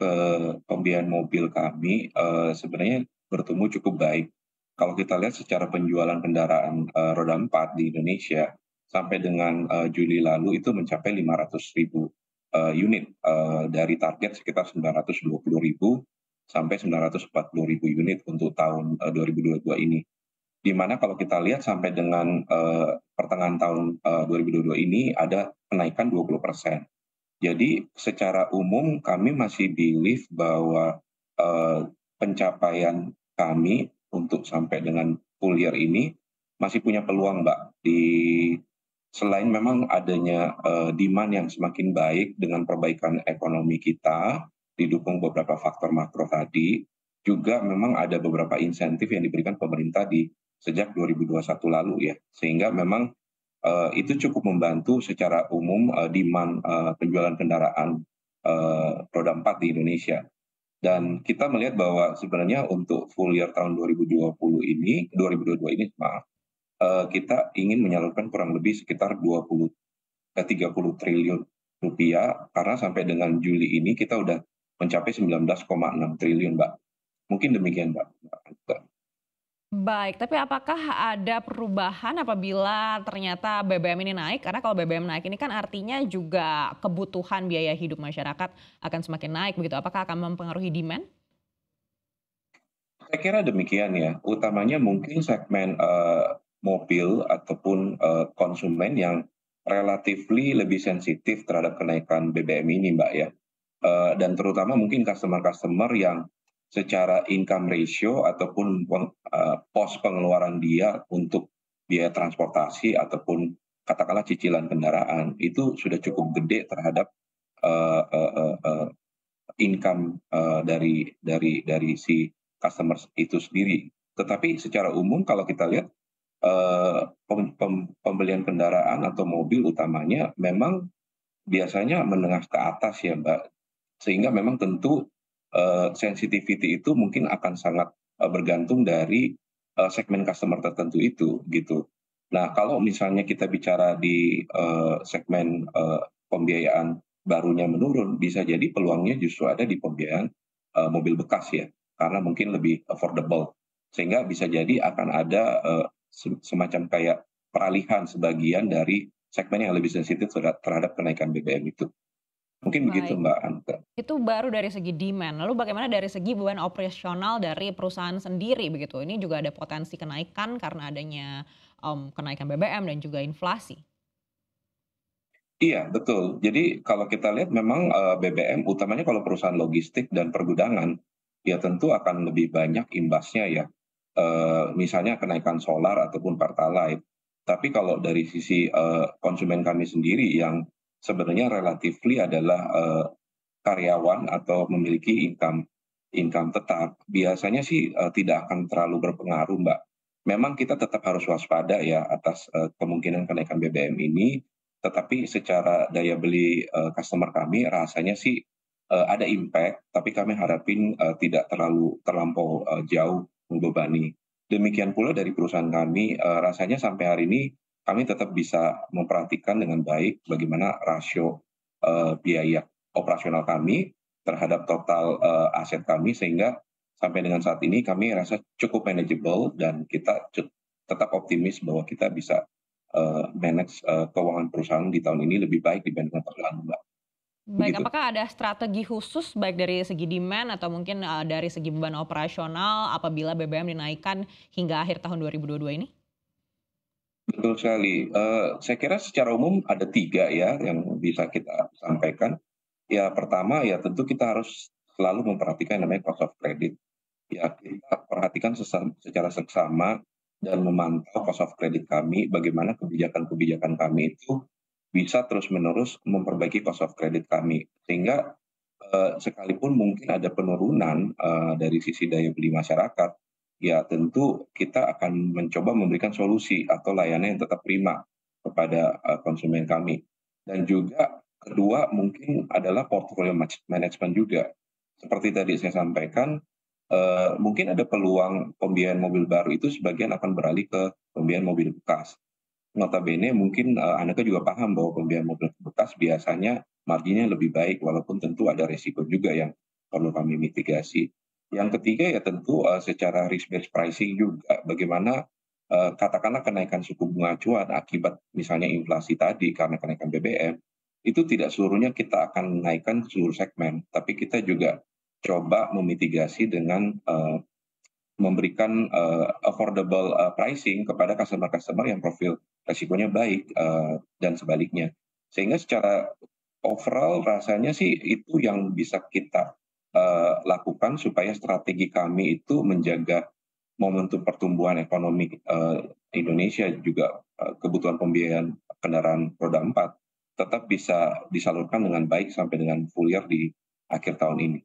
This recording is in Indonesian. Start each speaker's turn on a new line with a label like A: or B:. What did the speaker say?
A: ke pembiayaan mobil kami, sebenarnya bertumbuh cukup baik. Kalau kita lihat secara penjualan kendaraan, roda 4 di Indonesia, sampai dengan, Juli lalu itu mencapai 500.000 unit, dari target sekitar 920.000 sampai 940.000 unit untuk tahun, 2022 ini. Di mana kalau kita lihat sampai dengan, pertengahan tahun, 2022 ini ada kenaikan 20%. Jadi secara umum kami masih believe bahwa, pencapaian kami untuk sampai dengan full year ini masih punya peluang, Mbak, selain memang adanya, demand yang semakin baik dengan perbaikan ekonomi kita, didukung beberapa faktor makro tadi, juga memang ada beberapa insentif yang diberikan pemerintah sejak 2021 lalu ya. Sehingga memang, itu cukup membantu secara umum, demand, penjualan kendaraan, roda 4 di Indonesia. Dan kita melihat bahwa sebenarnya untuk full year tahun 2022 ini, maaf, kita ingin menyalurkan kurang lebih sekitar 30 triliun rupiah, karena sampai dengan Juli ini kita udah mencapai 19,6 triliun, Mbak. Mungkin demikian, Mbak.
B: Baik, tapi apakah ada perubahan apabila ternyata BBM ini naik? Karena kalau BBM naik ini kan artinya juga kebutuhan biaya hidup masyarakat akan semakin naik begitu. Apakah akan mempengaruhi demand?
A: Saya kira demikian ya, utamanya mungkin segmen, mobil ataupun, konsumen yang relatifly lebih sensitif terhadap kenaikan BBM ini, Mbak, ya. Dan terutama mungkin customer-customer yang secara income ratio ataupun pos pengeluaran dia untuk biaya transportasi ataupun katakanlah cicilan kendaraan, itu sudah cukup gede terhadap, eee eee eee eee income, dari si customer itu sendiri. Tetapi secara umum kalau kita lihat, pembelian kendaraan atau mobil utamanya memang biasanya menengah ke atas ya, Mbak. Sehingga memang tentu, sensitivity itu mungkin akan sangat, bergantung dari, segmen customer tertentu itu, gitu. Nah, kalau misalnya kita bicara segmen, pembiayaan barunya menurun, bisa jadi peluangnya justru ada di pembiayaan, mobil bekas ya, karena mungkin lebih affordable. Sehingga bisa jadi akan ada, semacam kayak peralihan sebagian dari segmen yang lebih sensitif terhadap kenaikan BBM itu. Mungkin begitu,
B: Baik,
A: Mbak Anka.
B: itu baru dari segi demand. Lalu bagaimana dari segi beban operasional dari perusahaan sendiri begitu? Ini juga ada potensi kenaikan karena adanya kenaikan BBM dan juga inflasi.
A: Iya, betul. Jadi kalau kita lihat memang, BBM utamanya kalau perusahaan logistik dan pergudangan, ya tentu akan lebih banyak imbasnya ya, misalnya kenaikan solar ataupun pertalite. Tapi kalau dari sisi, konsumen kami sendiri yang sebenarnya relatifly adalah, karyawan atau memiliki income income tetap, biasanya sih, tidak akan terlalu berpengaruh, Mbak. Memang kita tetap harus waspada ya atas, kemungkinan kenaikan BBM ini, tetapi secara daya beli, customer kami rasanya sih, ada impact, tapi kami harapin, tidak terlampau, jauh membebani. Demikian pula dari perusahaan kami, rasanya sampai hari ini kami tetap bisa memperhatikan dengan baik bagaimana rasio, biaya operasional kami terhadap total, aset kami sehingga sampai dengan saat ini kami rasa cukup manageable dan kita tetap optimis bahwa kita bisa, manage, keuangan perusahaan di tahun ini lebih baik dibandingkan tahun lalu, Mbak,
B: Baik,
A: begitu.
B: apakah ada strategi khusus baik dari segi demand atau mungkin dari segi beban operasional apabila BBM dinaikkan hingga akhir tahun 2022 ini?
A: Betul sekali, saya kira secara umum ada 3 ya yang bisa kita sampaikan. Ya pertama ya tentu kita harus selalu memperhatikan yang namanya cost of credit. Ya kita perhatikan secara seksama dan memantau cost of credit kami, bagaimana kebijakan-kebijakan kami itu bisa terus-menerus memperbaiki cost of credit kami. Sehingga, sekalipun mungkin ada penurunan, dari sisi daya beli masyarakat, ya tentu kita akan mencoba memberikan solusi atau layanan yang tetap prima kepada, konsumen kami. Dan juga kedua mungkin adalah portfolio management juga. Seperti tadi saya sampaikan, mungkin ada peluang pembiayaan mobil baru itu sebagian akan beralih ke pembiayaan mobil bekas. Notabene mungkin, Anda juga paham bahwa pembiayaan mobil bekas biasanya marginnya lebih baik walaupun tentu ada resiko juga yang perlu kami mitigasi. Yang ketiga ya tentu, secara risk-based pricing juga, bagaimana, katakanlah kenaikan suku bunga acuan akibat misalnya inflasi tadi karena kenaikan BBM, itu tidak seluruhnya kita akan menaikkan seluruh segmen, tapi kita juga coba memitigasi dengan, memberikan, affordable, pricing kepada customer-customer yang profil resikonya baik, dan sebaliknya. Sehingga secara overall rasanya sih itu yang bisa kita, lakukan supaya strategi kami itu menjaga momentum pertumbuhan ekonomi, Indonesia juga, kebutuhan pembiayaan kendaraan roda 4 tetap bisa disalurkan dengan baik sampai dengan full year di akhir tahun ini.